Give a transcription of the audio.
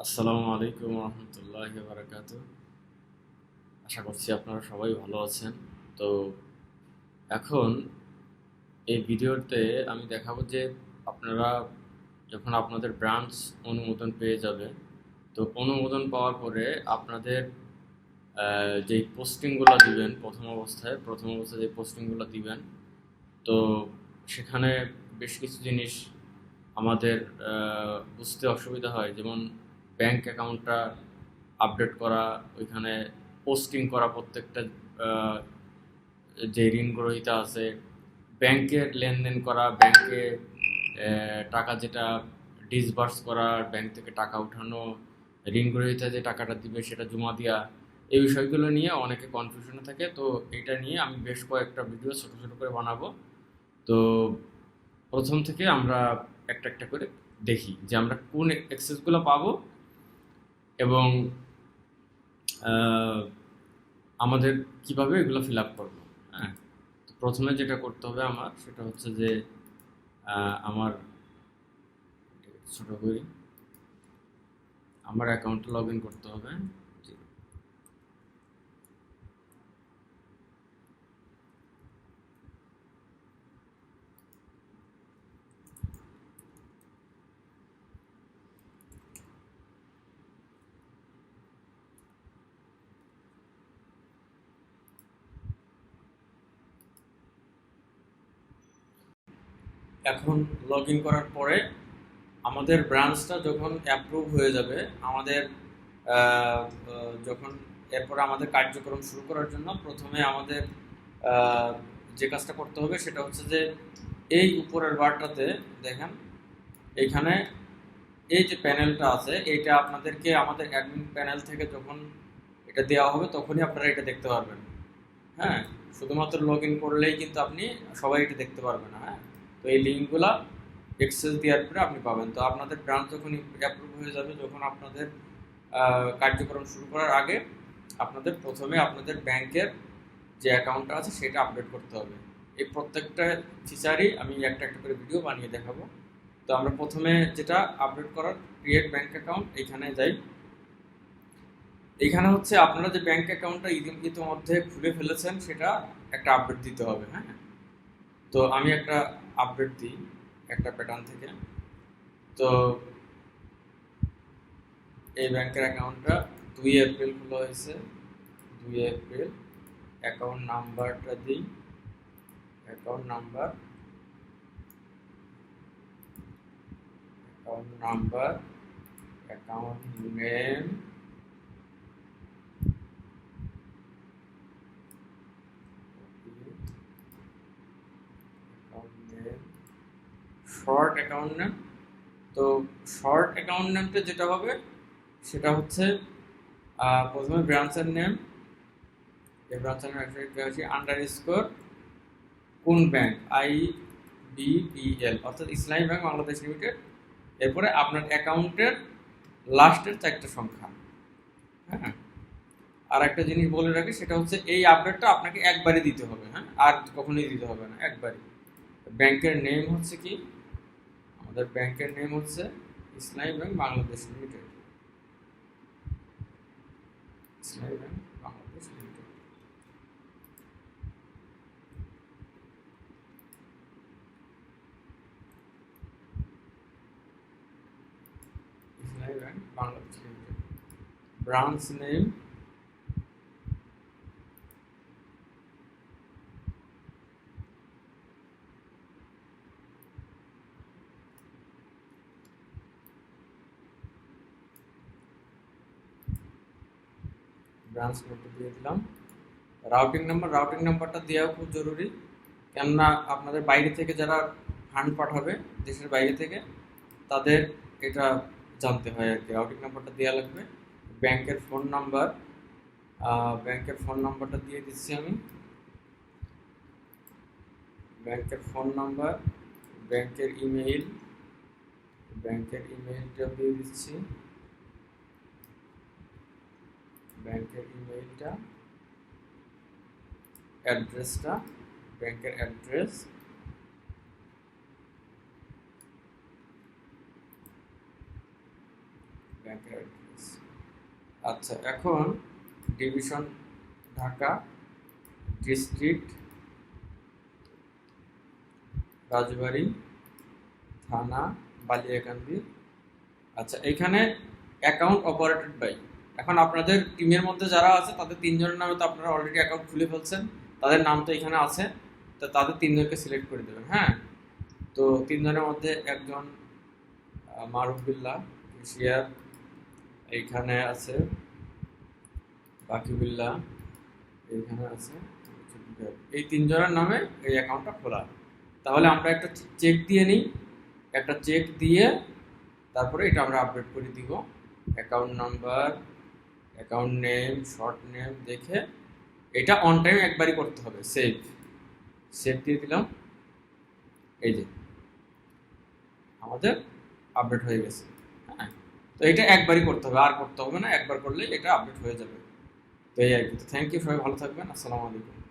আসসালামু আলাইকুম রহমতুল্লাহি বারাকাতু। আশা করছি আপনারা সবাই ভালো আছেন। তো এখন এই ভিডিওতে আমি দেখাবো যে আপনারা যখন আপনাদের ব্রাঞ্চ অনুমোদন পেয়ে যাবে, তো অনুমোদন পাওয়ার পরে আপনাদের যেই পোস্টিংগুলো দিবেন প্রথম অবস্থায় যে পোস্টিংগুলো দিবেন, তো সেখানে বেশ কিছু জিনিস আমাদের বুঝতে অসুবিধা হয়। যেমন ব্যাংক অ্যাকাউন্টটা আপডেট করা, ওইখানে পোস্টিং করা প্রত্যেকটা আহ, যে ঋণ গ্রহীতা আছে, ব্যাংকের লেনদেন করা, ব্যাংকে টাকা যেটা ডিসবার্স করা, ব্যাংক থেকে টাকা উঠানো, ঋণ গ্রহীতা যে টাকাটা দিবে সেটা জমা দেওয়া, এই বিষয়গুলো নিয়ে অনেকে কনফিউশনে থাকে। তো এটা নিয়ে আমি বেশ কয়েকটা ভিডিও ছোট ছোট করে বানাবো। তো প্রথম থেকে আমরা একটা একটা করে দেখি যে আমরা কোন অ্যাক্সেসগুলো পাবো এবং আহ, আমাদের কিভাবে এগুলো ফিল আপ করবো। হ্যাঁ, তো প্রথমে যেটা করতে হবে আমার সেটা হচ্ছে যে আমার ছোট করি, আমার অ্যাকাউন্টে লগ ইন করতে হবে। এখন লগ ইন করার পরে আমাদের ব্রাঞ্চটা যখন অ্যাপ্রুভ হয়ে যাবে, আমাদের আহ, যখন এরপরে আমাদের কার্যক্রম শুরু করার জন্য প্রথমে আমাদের আহ, যে কাজটা করতে হবে সেটা হচ্ছে যে এই উপরের বারটাতে দেখেন, এইখানে এই যে প্যানেলটা আছে, এইটা আপনাদেরকে আমাদের অ্যাডমিন প্যানেল থেকে যখন এটা দেওয়া হবে তখনই আপনারা এটা দেখতে পারবেন। হ্যাঁ, শুধুমাত্র লগ ইন করলেই কিন্তু আপনি সবাই এটা দেখতে পারবেন না। হ্যাঁ, তো এই লিঙ্কগুলা এক্সেস দেওয়ার পরে আপনি পাবেন। তো আপনাদের ব্রাঞ্চ যখন অ্যাপ্রুভ হয়ে যাবে, যখন আপনাদের কার্যক্রম শুরু করার আগে আপনাদের প্রথমে আপনাদের ব্যাংকের যে অ্যাকাউন্টটা আছে সেটা আপডেট করতে হবে। এই প্রত্যেকটা ফিচারই আমি একটা একটা করে ভিডিও বানিয়ে দেখাবো। তো আমরা প্রথমে যেটা আপডেট করার, ক্রিয়েট ব্যাংক অ্যাকাউন্ট, এখানে যাই। এইখানে হচ্ছে আপনারা যে ব্যাংক অ্যাকাউন্টটা ইতিমধ্যে খুলে ফেলেছেন সেটা একটা আপডেট দিতে হবে। হ্যাঁ, তো আমি একটা আপডেট দিই একটা প্যাটার্ন থেকে। তো এই ব্যাংকের অ্যাকাউন্টটা 2 এপ্রিল খোলা হয়েছে। 2 এপ্রিল। অ্যাকাউন্ট নাম্বারটা দিই, account number, account number, account name, account name, short account name. তো শর্ট অ্যাকাউন্ট নেমটা যেটা হবে সেটা হচ্ছে প্রথমে ব্রাঞ্চের নেম, এই ব্রাঞ্চের নেম একশো আন্ডার স্কোর কোন ব্যাংক, IBPL, অর্থাৎ ইসলামী ব্যাংক বাংলাদেশ লিমিটেড। এরপরে আপনার অ্যাকাউন্টের লাস্টের 4টা সংখ্যা। হ্যাঁ, আর একটা জিনিস বলে রাখি, সেটা হচ্ছে এই আপডেটটা আপনাকে একবারই দিতে হবে। হ্যাঁ, আর কখনোই দিতে হবে না, একবারই। ব্যাংকের নেম হচ্ছে কি, আমাদের ব্যাংকের নেম হচ্ছে ইসলামী ব্যাংক বাংলাদেশ লিমিটেড। ইসলামী ব্যাংক বাংলাদেশ লিমিটেড। ইসলামী bank Bangladesh limited. Branch name, branch নেমটা দিয়ে দিলাম। রাউটিং নাম্বারটা দেওয়া খুব জরুরি, কেননা আপনাদের বাইরে থেকে যারা ফান্ড পাঠাবে, দেশের বাইরে থেকে, তাদের এটা জানতে হয় আর কি। রাউটিং নাম্বারটা দেওয়া লাগবে। ব্যাংকের ফোন নাম্বার, ব্যাংকের ফোন নাম্বারটা দিয়ে দিচ্ছি আমি। ব্যাংকের ফোন নাম্বার, ব্যাংকের ইমেইল, ব্যাংকের ইমেইলটা দিয়ে দিচ্ছি, ব্যাংকের ইমেইলটা, অ্যাড্রেসটা, ব্যাংকের অ্যাড্রেস, ব্যাংকের অ্যাড্রেস। আচ্ছা, এখন ডিভিশন ঢাকা, ডিস্ট্রিক্ট রাজবাড়ী, থানা বালিয়াকান্দি। আচ্ছা, এখানে অ্যাকাউন্ট অপারেটেড বাই, এখন আপনাদের টিমের মধ্যে যারা আছে তাদের তিনজনের নামে তো আপনারা অলরেডি অ্যাকাউন্ট খুলে ফেলছেন, তাদের নাম তো এখানে আছে, তো তাদের তিনজনকে সিলেক্ট করে দেবেন। হ্যাঁ, তো তিনজনের মধ্যে একজন মারুফ বিল্লাহ কেশিয়ার, এইখানে আছে বাকিবুল্লাহ, এইখানে আছে, এই তিনজনের নামে এই অ্যাকাউন্টটা খোলা। তাহলে আমরা একটা চেক দিয়ে নিই, একটা চেক দিয়ে তারপরে এটা আমরা আপডেট করে দিব। Account number, account name, short name দেখে এটা অন টাইম একবারই করতে হবে। সেভ, সেভ দিয়ে দিলাম। এই যে আমাদের আপডেট হয়ে গেছে। হ্যাঁ, তো এটা একবারই করতে হবে, আর করতে হবে না, একবার করলে এটা আপডেট হয়ে যাবে। তো এই আর কি। থ্যাংক ইউ, সবাই ভালো থাকবেন। আসসালামু আলাইকুম।